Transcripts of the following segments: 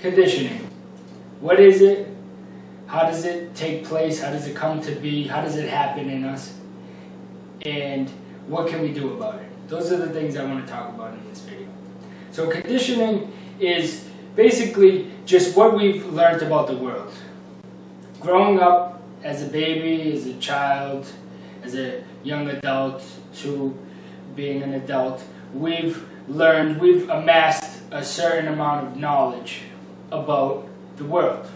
Conditioning. What is it? How does it take place? How does it come to be? How does it happen in us? And what can we do about it? Those are the things I want to talk about in this video. So conditioning is basically just what we've learned about the world. Growing up as a baby, as a child, as a young adult, to being an adult, we've amassed a certain amount of knowledge about the world.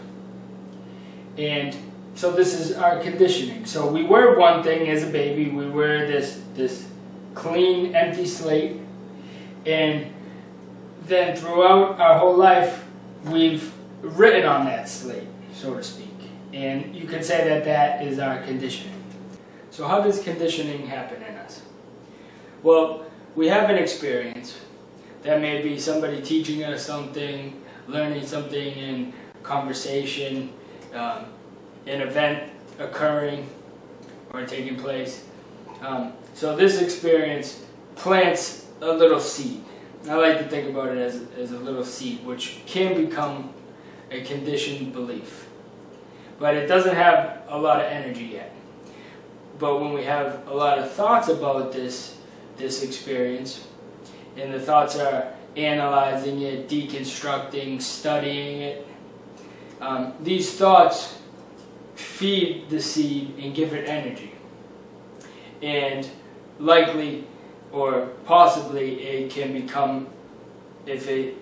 And so this is our conditioning. So we were one thing as a baby, we were this clean, empty slate, and then throughout our whole life, we've written on that slate, so to speak. And you could say that that is our conditioning. So how does conditioning happen in us? Well, we have an experience. That may be somebody teaching us something, learning something in conversation, an event occurring or taking place. So this experience plants a little seed. I like to think about it as a little seed, which can become a conditioned belief. But it doesn't have a lot of energy yet. But when we have a lot of thoughts about this experience, and the thoughts are analyzing it, deconstructing, studying it, these thoughts feed the seed and give it energy. And likely or possibly it can become, if it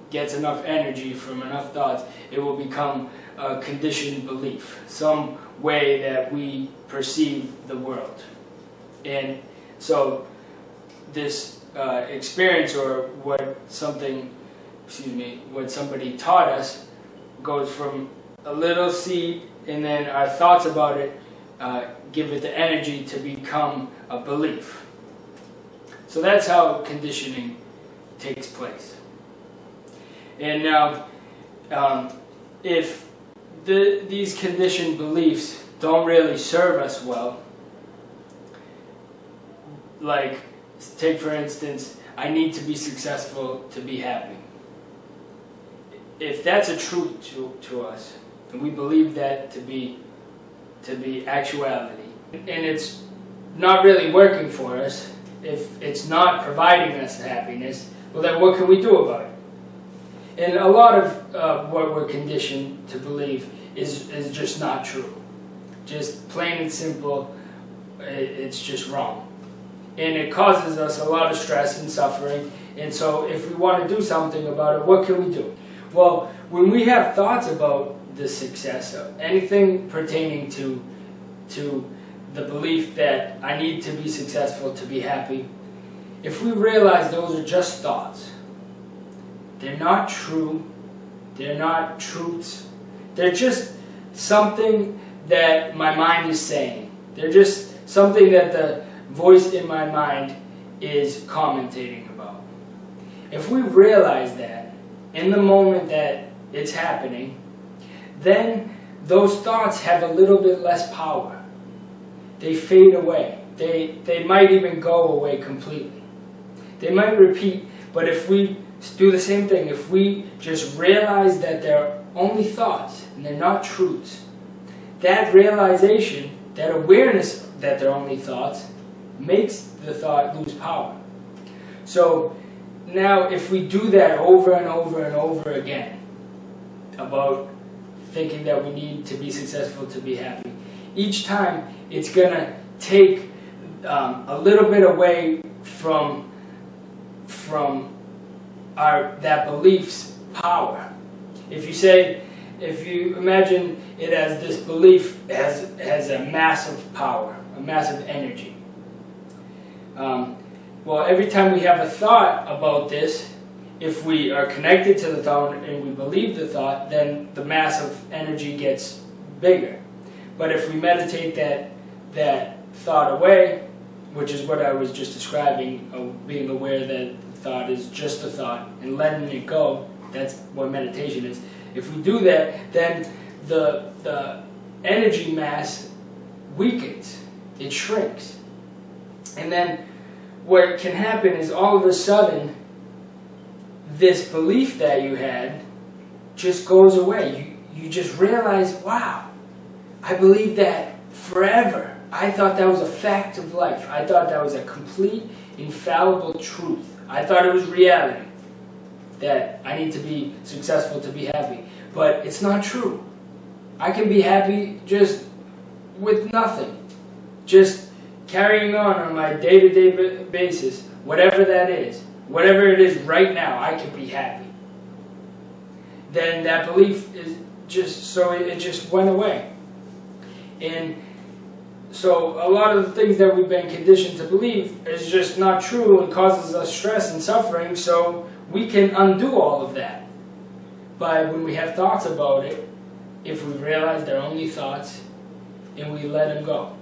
gets enough energy from enough thoughts, it will become a conditioned belief, some way that we perceive the world. And so this experience, or what somebody taught us, goes from a little seed, and then our thoughts about it give it the energy to become a belief. So that's how conditioning takes place. And now, if these conditioned beliefs don't really serve us well, like, take for instance, I need to be successful to be happy. If that's a truth to us, and we believe that to be actuality, and it's not really working for us, if it's not providing us happiness, well then what can we do about it? And a lot of what we're conditioned to believe is just not true. Just plain and simple, it's just wrong. And it causes us a lot of stress and suffering. And so if we want to do something about it, what can we do? Well, when we have thoughts about the success, anything pertaining to the belief that I need to be successful to be happy, if we realize those are just thoughts, they're not true, they're not truths, they're just something that my mind is saying. They're just something that the voice in my mind is commentating about. If we realize that in the moment that it's happening, then those thoughts have a little bit less power. They fade away. They might even go away completely. They might repeat, but if we do the same thing, if we just realize that they're only thoughts and they're not truths, that realization, that awareness that they're only thoughts, makes the thought lose power. So now if we do that over and over and over again, about thinking that we need to be successful to be happy, each time it's going to take a little bit away from that belief's power. If you imagine it as this belief has a massive power, a massive energy. Well, every time we have a thought about this, if we are connected to the thought and we believe the thought, then the massive energy gets bigger. But if we meditate that thought away, which is what I was just describing, being aware that the thought is just a thought and letting it go, that's what meditation is. If we do that, then the energy mass weakens, it shrinks. And then what can happen is all of a sudden, this belief that you had just goes away. You just realize, wow, I believe that forever. I thought that was a fact of life. I thought that was a complete, infallible truth. I thought it was reality, that I need to be successful to be happy. But it's not true. I can be happy just with nothing. Just carrying on my day-to-day basis, whatever that is. Whatever it is right now, I can be happy. Then that belief is just, so it just went away. And so a lot of the things that we've been conditioned to believe is just not true and causes us stress and suffering, so we can undo all of that. But when we have thoughts about it, if we realize they're only thoughts and we let them go.